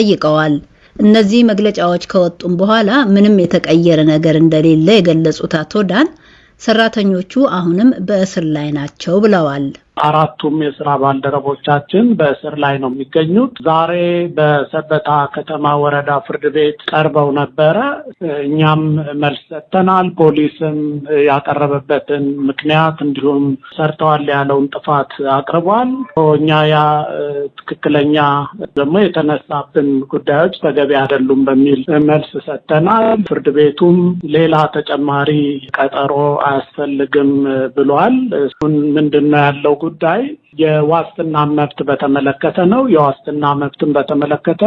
ጠይቀዋል። እነዚህ መግለጫዎች ከወጡም በኋላ ምንም የተቀየረ ነገር እንደሌለ የገለጹት አቶ ዳን ሰራተኞቹ አሁንም በእስር ላይ ናቸው ብለዋል። አራቱም የሥራ ባልደረቦቻችን በእስር ላይ ነው የሚገኙት። ዛሬ በሰበታ ከተማ ወረዳ ፍርድ ቤት ቀርበው ነበረ። እኛም መልስ ሰጥተናል። ፖሊስም ያቀረበበትን ምክንያት እንዲሁም ሰርተዋል ያለውን ጥፋት አቅርቧል። እኛ ትክክለኛ ደግሞ የተነሳብን ጉዳዮች ተገቢ አይደሉም በሚል መልስ ሰጥተናል። ፍርድ ቤቱም ሌላ ተጨማሪ ቀጠሮ አያስፈልግም ብሏል። ምንድነው ያለው ጉዳይ የዋስትና መብት በተመለከተ ነው። የዋስትና መብትን በተመለከተ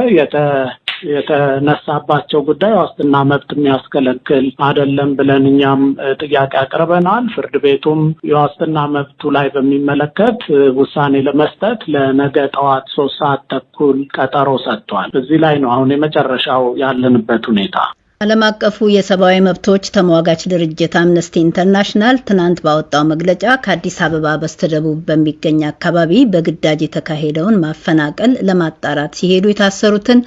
የተነሳባቸው ጉዳይ ዋስትና መብት የሚያስከለክል አይደለም ብለን እኛም ጥያቄ አቅርበናል። ፍርድ ቤቱም የዋስትና መብቱ ላይ በሚመለከት ውሳኔ ለመስጠት ለነገ ጠዋት 3:30 ቀጠሮ ሰጥቷል። በዚህ ላይ ነው አሁን የመጨረሻው ያለንበት ሁኔታ። ዓለም አቀፉ የሰብአዊ መብቶች ተሟጋች ድርጅት አምነስቲ ኢንተርናሽናል ትናንት ባወጣው መግለጫ ከአዲስ አበባ በስተደቡብ በሚገኝ አካባቢ በግዳጅ የተካሄደውን ማፈናቀል ለማጣራት ሲሄዱ የታሰሩትን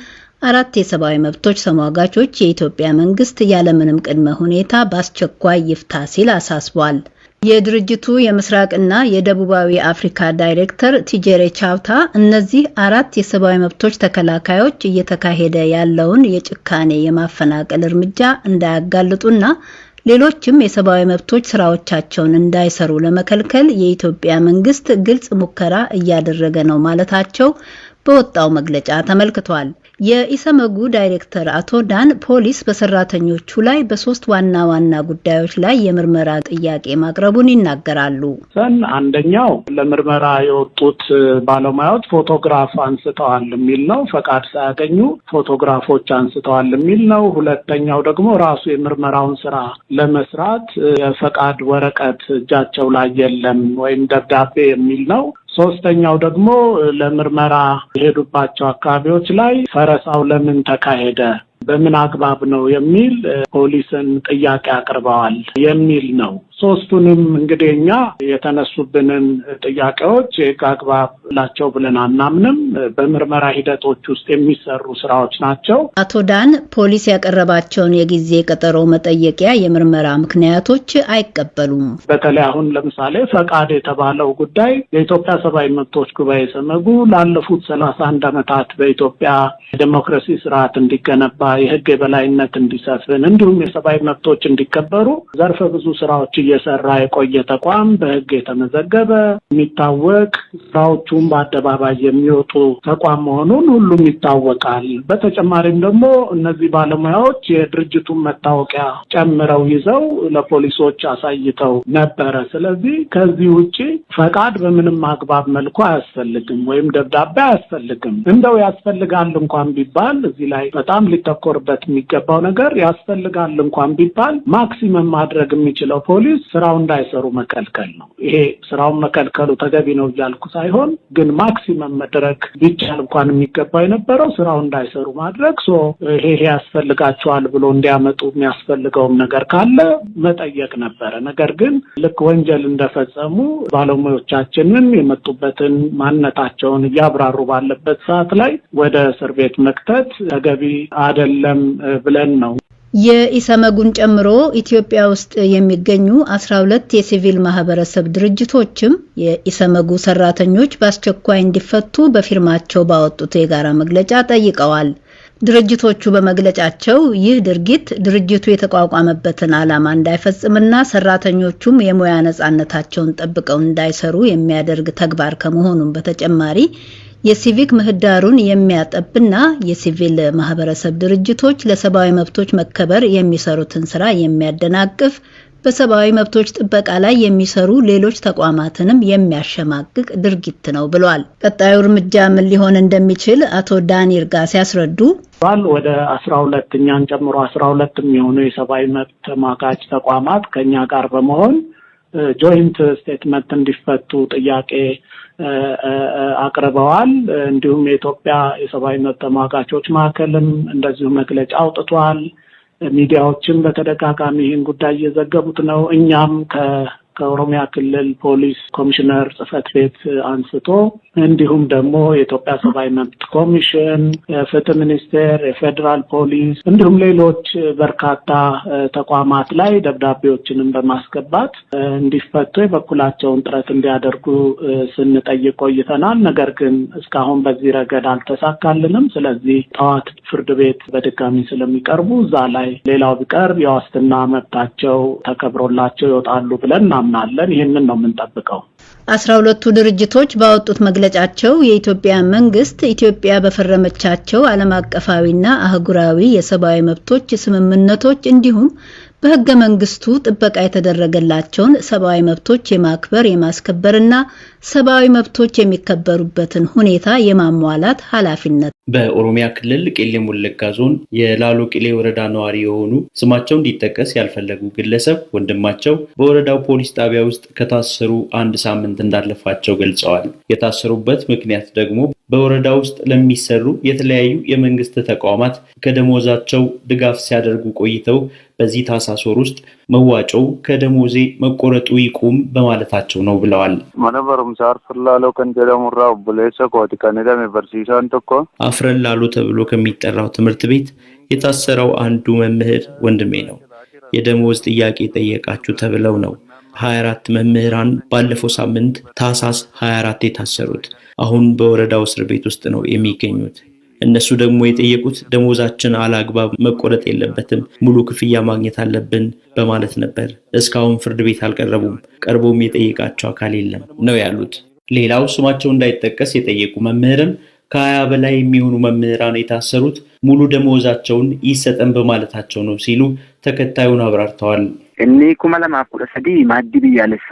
4 የሰብአዊ መብቶች ተሟጋቾች የኢትዮጵያ መንግስት ያለምንም ቅድመ ሁኔታ በአስቸኳይ ይፍታ ሲል አሳስቧል። የድርጅቱ የምስራቅና የደቡባዊ አፍሪካ ዳይሬክተር ቲጀሬ ቻውታ እነዚህ 4 የሰብአዊ መብቶች ተከላካዮች እየተካሄደ ያለውን የጭካኔ የማፈናቀል እርምጃ እንዳያጋልጡና ሌሎችም የሰብአዊ መብቶች ስራዎቻቸውን እንዳይሰሩ ለመከልከል የኢትዮጵያ መንግስት ግልጽ ሙከራ እያደረገ ነው ማለታቸው በወጣው መግለጫ ተመልክቷል። የኢሰመጉ ዳይሬክተር አቶ ዳን ፖሊስ በሰራተኞቹ ላይ በ3 ዋና ዋና ጉዳዮች ላይ የምርመራ ጥያቄ ማቅረቡን ይናገራሉ። አንደኛው ለምርመራ የወጡት ባለሙያዎች ፎቶግራፍ አንስተዋል የሚል ነው። ፈቃድ ሳያገኙ ፎቶግራፎች አንስተዋል የሚል ነው። ሁለተኛው ደግሞ ራሱ የምርመራውን ስራ ለመስራት የፈቃድ ወረቀት እጃቸው ላይ የለም ወይም ደብዳቤ የሚል ነው። ሶስተኛው ደግሞ ለምርመራ የሄዱባቸው አካባቢዎች ላይ ፈረሳው ለምን ተካሄደ፣ በምን አግባብ ነው የሚል ፖሊስን ጥያቄ አቅርበዋል የሚል ነው። ሶስቱንም እንግዲህ እኛ የተነሱብንን ጥያቄዎች የህግ አግባብ ናቸው ብለን አናምንም። በምርመራ ሂደቶች ውስጥ የሚሰሩ ስራዎች ናቸው። አቶ ዳን ፖሊስ ያቀረባቸውን የጊዜ ቀጠሮ መጠየቂያ የምርመራ ምክንያቶች አይቀበሉም። በተለይ አሁን ለምሳሌ ፈቃድ የተባለው ጉዳይ የኢትዮጵያ ሰብአዊ መብቶች ጉባኤ ሰመጉ ላለፉት 31 ዓመታት በኢትዮጵያ ዲሞክራሲ ስርዓት እንዲገነባ የህግ የበላይነት እንዲሰፍን እንዲሁም የሰብአዊ መብቶች እንዲከበሩ ዘርፈ ብዙ ስራዎች እየሰራ የቆየ ተቋም በህግ የተመዘገበ የሚታወቅ ስራዎቹን በአደባባይ የሚወጡ ተቋም መሆኑን ሁሉም ይታወቃል። በተጨማሪም ደግሞ እነዚህ ባለሙያዎች የድርጅቱን መታወቂያ ጨምረው ይዘው ለፖሊሶች አሳይተው ነበረ። ስለዚህ ከዚህ ውጪ ፈቃድ በምንም አግባብ መልኩ አያስፈልግም ወይም ደብዳቤ አያስፈልግም። እንደው ያስፈልጋል እንኳን ቢባል እዚህ ላይ በጣም ሊተኮርበት የሚገባው ነገር ያስፈልጋል እንኳን ቢባል ማክሲመም ማድረግ የሚችለው ፖሊስ ስራው እንዳይሰሩ መከልከል ነው። ይሄ ስራውን መከልከሉ ተገቢ ነው እያልኩ ሳይሆን ግን ማክሲመም መድረግ ቢቻል እንኳን የሚገባው የነበረው ስራው እንዳይሰሩ ማድረግ ይሄ ያስፈልጋቸዋል ብሎ እንዲያመጡ የሚያስፈልገውም ነገር ካለ መጠየቅ ነበረ። ነገር ግን ልክ ወንጀል እንደፈጸሙ ባለሙያዎቻችንን የመጡበትን ማንነታቸውን እያብራሩ ባለበት ሰዓት ላይ ወደ እስር ቤት መክተት ተገቢ አይደለም ብለን ነው። የኢሰመጉን ጨምሮ ኢትዮጵያ ውስጥ የሚገኙ 12 የሲቪል ማህበረሰብ ድርጅቶችም የኢሰመጉ ሰራተኞች በአስቸኳይ እንዲፈቱ በፊርማቸው ባወጡት የጋራ መግለጫ ጠይቀዋል። ድርጅቶቹ በመግለጫቸው ይህ ድርጊት ድርጅቱ የተቋቋመበትን ዓላማ እንዳይፈጽምና ሰራተኞቹም የሙያ ነጻነታቸውን ጠብቀው እንዳይሰሩ የሚያደርግ ተግባር ከመሆኑም በተጨማሪ የሲቪክ ምህዳሩን የሚያጠብና የሲቪል ማህበረሰብ ድርጅቶች ለሰብአዊ መብቶች መከበር የሚሰሩትን ስራ የሚያደናቅፍ በሰብአዊ መብቶች ጥበቃ ላይ የሚሰሩ ሌሎች ተቋማትንም የሚያሸማቅቅ ድርጊት ነው ብሏል። ቀጣዩ እርምጃ ምን ሊሆን እንደሚችል አቶ ዳን ይርጋ ሲያስረዱ ወደ 12 እኛን ጨምሮ 12 የሚሆኑ የሰብአዊ መብት ተሟጋች ተቋማት ከኛ ጋር በመሆን ጆይንት ስቴትመንት እንዲፈቱ ጥያቄ አቅርበዋል። እንዲሁም የኢትዮጵያ የሰብአዊ መብት ተሟጋቾች ማዕከልም እንደዚሁ መግለጫ አውጥቷል። ሚዲያዎችም በተደጋጋሚ ይህን ጉዳይ እየዘገቡት ነው። እኛም ከኦሮሚያ ክልል ፖሊስ ኮሚሽነር ጽሕፈት ቤት አንስቶ እንዲሁም ደግሞ የኢትዮጵያ ሰብአዊ መብት ኮሚሽን፣ የፍትህ ሚኒስቴር፣ የፌዴራል ፖሊስ እንዲሁም ሌሎች በርካታ ተቋማት ላይ ደብዳቤዎችንም በማስገባት እንዲፈቱ የበኩላቸውን ጥረት እንዲያደርጉ ስንጠይቅ ቆይተናል። ነገር ግን እስካሁን በዚህ ረገድ አልተሳካልንም። ስለዚህ ጠዋት ፍርድ ቤት በድጋሚ ስለሚቀርቡ እዛ ላይ ሌላው ቢቀር የዋስትና መብታቸው ተከብሮላቸው ይወጣሉ ብለን እናምናለን። ይህንን ነው የምንጠብቀው። 12ቱ ድርጅቶች ባወጡት መግለጫቸው የኢትዮጵያ መንግስት ኢትዮጵያ በፈረመቻቸው ዓለም አቀፋዊና አህጉራዊ የሰብአዊ መብቶች ስምምነቶች እንዲሁም በሕገ መንግስቱ ጥበቃ የተደረገላቸውን ሰብአዊ መብቶች የማክበር የማስከበርና ሰብአዊ መብቶች የሚከበሩበትን ሁኔታ የማሟላት ኃላፊነት በኦሮሚያ ክልል ቄለም ወለጋ ዞን የላሎ ቂሌ ወረዳ ነዋሪ የሆኑ ስማቸው እንዲጠቀስ ያልፈለጉ ግለሰብ ወንድማቸው በወረዳው ፖሊስ ጣቢያ ውስጥ ከታሰሩ 1 ሳምንት እንዳለፋቸው ገልጸዋል። የታሰሩበት ምክንያት ደግሞ በወረዳ ውስጥ ለሚሰሩ የተለያዩ የመንግስት ተቋማት ከደሞዛቸው ድጋፍ ሲያደርጉ ቆይተው በዚህ ታህሳስ ወር ውስጥ መዋጮው ከደሞዜ መቆረጡ ይቁም በማለታቸው ነው ብለዋል። አፍረላሎ ተብሎ ከሚጠራው ትምህርት ቤት የታሰረው አንዱ መምህር ወንድሜ ነው። የደሞዝ ጥያቄ ጠየቃችሁ ተብለው ነው 24 መምህራን ባለፈው ሳምንት ታህሳስ 24 የታሰሩት። አሁን በወረዳው እስር ቤት ውስጥ ነው የሚገኙት። እነሱ ደግሞ የጠየቁት ደሞዛችን አላግባብ መቆረጥ የለበትም፣ ሙሉ ክፍያ ማግኘት አለብን በማለት ነበር። እስካሁን ፍርድ ቤት አልቀረቡም፣ ቀርቦም የጠየቃቸው አካል የለም ነው ያሉት። ሌላው ስማቸው እንዳይጠቀስ የጠየቁ መምህርም ከ20 በላይ የሚሆኑ መምህራን የታሰሩት ሙሉ ደሞዛቸውን ይሰጠን በማለታቸው ነው ሲሉ ተከታዩን አብራርተዋል። እኔ ኩማለማኩረሰዲ ማዲብ ያለሳ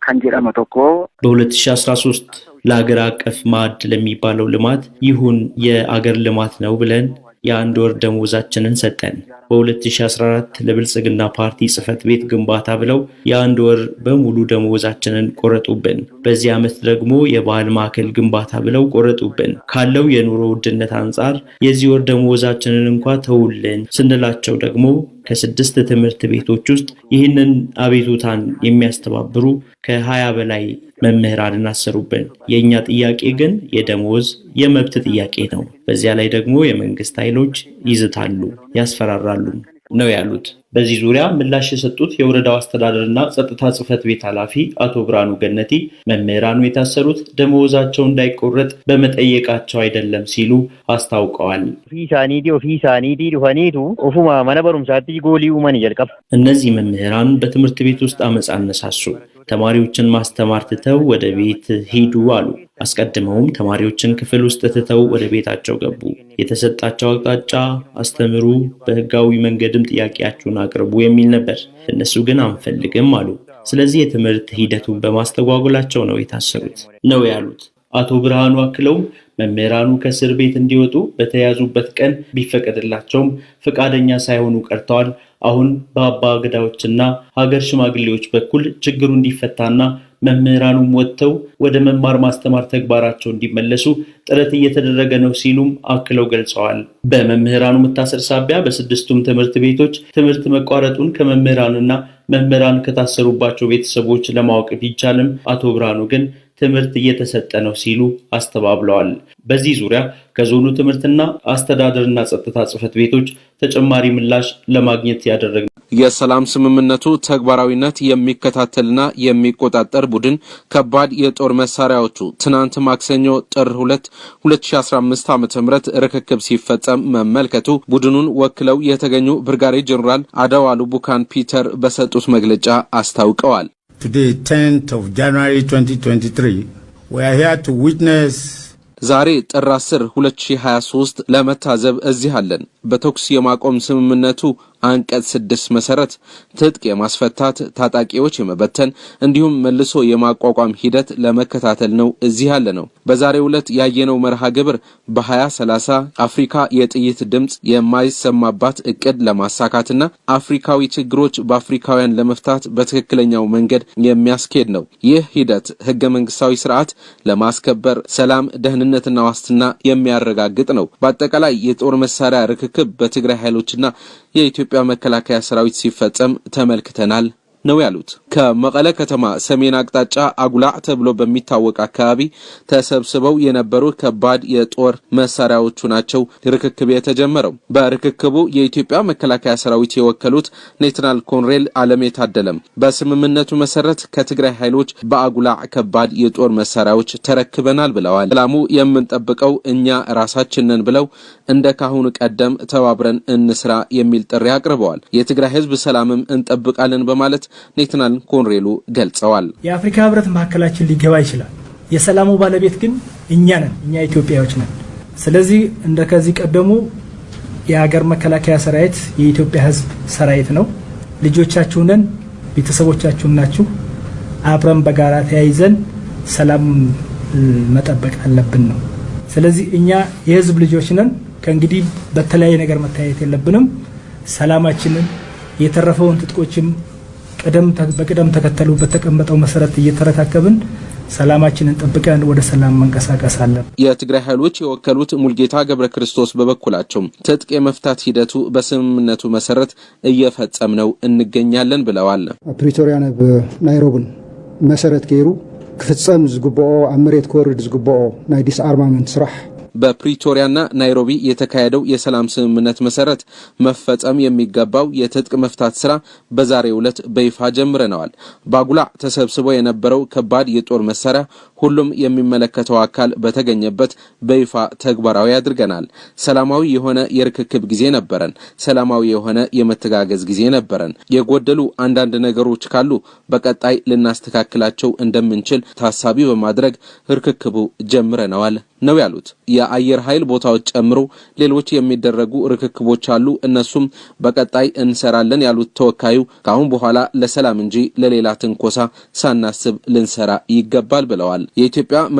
ካንጀራ መተኮ በ2013 ለሀገር አቀፍ ማዕድ ለሚባለው ልማት ይሁን የአገር ልማት ነው ብለን የ1 ወር ደሞዛችንን ሰጠን። በ2014 ለብልጽግና ፓርቲ ጽሕፈት ቤት ግንባታ ብለው የ1 ወር በሙሉ ደሞዛችንን ቆረጡብን። በዚህ ዓመት ደግሞ የባህል ማዕከል ግንባታ ብለው ቆረጡብን። ካለው የኑሮ ውድነት አንጻር የዚህ ወር ደሞዛችንን እንኳን ተውልን ስንላቸው ደግሞ ከ6 ትምህርት ቤቶች ውስጥ ይህንን አቤቱታን የሚያስተባብሩ ከ20 በላይ መምህራንን አሰሩብን። የኛ ጥያቄ ግን የደሞዝ የመብት ጥያቄ ነው። በዚያ ላይ ደግሞ የመንግስት ኃይሎች ይዝታሉ፣ ያስፈራራሉ ነው ያሉት። በዚህ ዙሪያ ምላሽ የሰጡት የወረዳው አስተዳደርና ጸጥታ ጽሕፈት ቤት ኃላፊ አቶ ብርሃኑ ገነቲ መምህራኑ የታሰሩት ደሞዛቸው እንዳይቆረጥ በመጠየቃቸው አይደለም ሲሉ አስታውቀዋል። እነዚህ መምህራን በትምህርት ቤት ውስጥ አመጽ አነሳሱ። ተማሪዎችን ማስተማር ትተው ወደ ቤት ሂዱ አሉ። አስቀድመውም ተማሪዎችን ክፍል ውስጥ ትተው ወደ ቤታቸው ገቡ። የተሰጣቸው አቅጣጫ አስተምሩ፣ በህጋዊ መንገድም ጥያቄያችሁን አቅርቡ የሚል ነበር። እነሱ ግን አንፈልግም አሉ። ስለዚህ የትምህርት ሂደቱን በማስተጓጎላቸው ነው የታሰሩት ነው ያሉት። አቶ ብርሃኑ አክለውም መምህራኑ ከእስር ቤት እንዲወጡ በተያዙበት ቀን ቢፈቀድላቸውም ፈቃደኛ ሳይሆኑ ቀርተዋል። አሁን በአባ ገዳዎችና ሀገር ሽማግሌዎች በኩል ችግሩ እንዲፈታና መምህራኑም ወጥተው ወደ መማር ማስተማር ተግባራቸው እንዲመለሱ ጥረት እየተደረገ ነው ሲሉም አክለው ገልጸዋል። በመምህራኑ መታሰር ሳቢያ በ6ቱም ትምህርት ቤቶች ትምህርት መቋረጡን ከመምህራንና መምህራን ከታሰሩባቸው ቤተሰቦች ለማወቅ ቢቻልም አቶ ብርሃኑ ግን ትምህርት እየተሰጠ ነው ሲሉ አስተባብለዋል። በዚህ ዙሪያ ከዞኑ ትምህርትና አስተዳደርና ጸጥታ ጽሕፈት ቤቶች ተጨማሪ ምላሽ ለማግኘት ያደረግነው የሰላም ስምምነቱ ተግባራዊነት የሚከታተልና የሚቆጣጠር ቡድን ከባድ የጦር መሳሪያዎቹ ትናንት ማክሰኞ ጥር 2 2015 ዓ.ም ርክክብ ሲፈጸም መመልከቱ ቡድኑን ወክለው የተገኙ ብርጋዴር ጀነራል አዳዋሉ ቡካን ፒተር በሰጡት መግለጫ አስታውቀዋል። Today, 10th of January 2023, we are here to witness ዛሬ ጥር 10 2023 ለመታዘብ እዚህ አለን። በተኩስ የማቆም ስምምነቱ አንቀጽ 6 መሰረት ትጥቅ የማስፈታት ታጣቂዎች የመበተን እንዲሁም መልሶ የማቋቋም ሂደት ለመከታተል ነው እዚህ ያለ ነው። በዛሬው ዕለት ያየነው መርሃ ግብር በ2030 አፍሪካ የጥይት ድምጽ የማይሰማባት እቅድ ለማሳካትና አፍሪካዊ ችግሮች በአፍሪካውያን ለመፍታት በትክክለኛው መንገድ የሚያስኬድ ነው። ይህ ሂደት ህገ መንግስታዊ ስርዓት ለማስከበር ሰላም፣ ደህንነትና ዋስትና የሚያረጋግጥ ነው። በአጠቃላይ የጦር መሳሪያ ርክክብ በትግራይ ኃይሎችና የኢትዮጵያ መከላከያ ሰራዊት ሲፈጸም ተመልክተናል ነው ያሉት። ከመቀለ ከተማ ሰሜን አቅጣጫ አጉላዕ ተብሎ በሚታወቅ አካባቢ ተሰብስበው የነበሩ ከባድ የጦር መሳሪያዎቹ ናቸው ርክክብ የተጀመረው። በርክክቡ የኢትዮጵያ መከላከያ ሰራዊት የወከሉት ሌተናል ኮሎኔል አለም የታደለም በስምምነቱ መሰረት ከትግራይ ኃይሎች በአጉላዕ ከባድ የጦር መሳሪያዎች ተረክበናል ብለዋል። ሰላሙ የምንጠብቀው እኛ ራሳችንን ብለው እንደ ካሁኑ ቀደም ተባብረን እንስራ የሚል ጥሪ አቅርበዋል። የትግራይ ህዝብ ሰላምም እንጠብቃለን በማለት ሌተናል ኮሎኔሉ ገልጸዋል። የአፍሪካ ህብረት ማዕከላችን ሊገባ ይችላል። የሰላሙ ባለቤት ግን እኛ ነን፣ እኛ ኢትዮጵያዎች ነን። ስለዚህ እንደከዚህ ቀደሙ የሀገር መከላከያ ሰራዊት የኢትዮጵያ ህዝብ ሰራዊት ነው። ልጆቻችሁ ነን፣ ቤተሰቦቻችሁ ናችሁ። አብረን በጋራ ተያይዘን ሰላም መጠበቅ አለብን ነው። ስለዚህ እኛ የህዝብ ልጆች ነን። ከእንግዲህ በተለያየ ነገር መታየት የለብንም። ሰላማችንን የተረፈውን ትጥቆችም በቅደም ተከተሉ በተቀመጠው መሰረት እየተረካከብን ሰላማችንን ጠብቀን ወደ ሰላም መንቀሳቀስ አለን። የትግራይ ኃይሎች የወከሉት ሙልጌታ ገብረ ክርስቶስ በበኩላቸው ትጥቅ የመፍታት ሂደቱ በስምምነቱ መሰረት እየፈጸምነው እንገኛለን ብለዋል። ፕሪቶሪያ ናይሮቢን መሰረት ገይሩ ክፍጸም ዝግብኦ ኣብ መሬት ክወርድ ዝግብኦ ናይ ዲስአርማመንት ስራሕ በፕሪቶሪያና ናይሮቢ የተካሄደው የሰላም ስምምነት መሰረት መፈጸም የሚገባው የትጥቅ መፍታት ስራ በዛሬው ዕለት በይፋ ጀምረናል። ባጉላዕ ተሰብስቦ የነበረው ከባድ የጦር መሳሪያ ሁሉም የሚመለከተው አካል በተገኘበት በይፋ ተግባራዊ አድርገናል። ሰላማዊ የሆነ የርክክብ ጊዜ ነበረን። ሰላማዊ የሆነ የመተጋገዝ ጊዜ ነበረን። የጎደሉ አንዳንድ ነገሮች ካሉ በቀጣይ ልናስተካክላቸው እንደምንችል ታሳቢ በማድረግ ርክክቡ ጀምረናል ነው ያሉት። የአየር ኃይል ቦታዎች ጨምሮ ሌሎች የሚደረጉ ርክክቦች አሉ። እነሱም በቀጣይ እንሰራለን ያሉት ተወካዩ ካሁን በኋላ ለሰላም እንጂ ለሌላ ትንኮሳ ሳናስብ ልንሰራ ይገባል ብለዋል። የኢትዮጵያ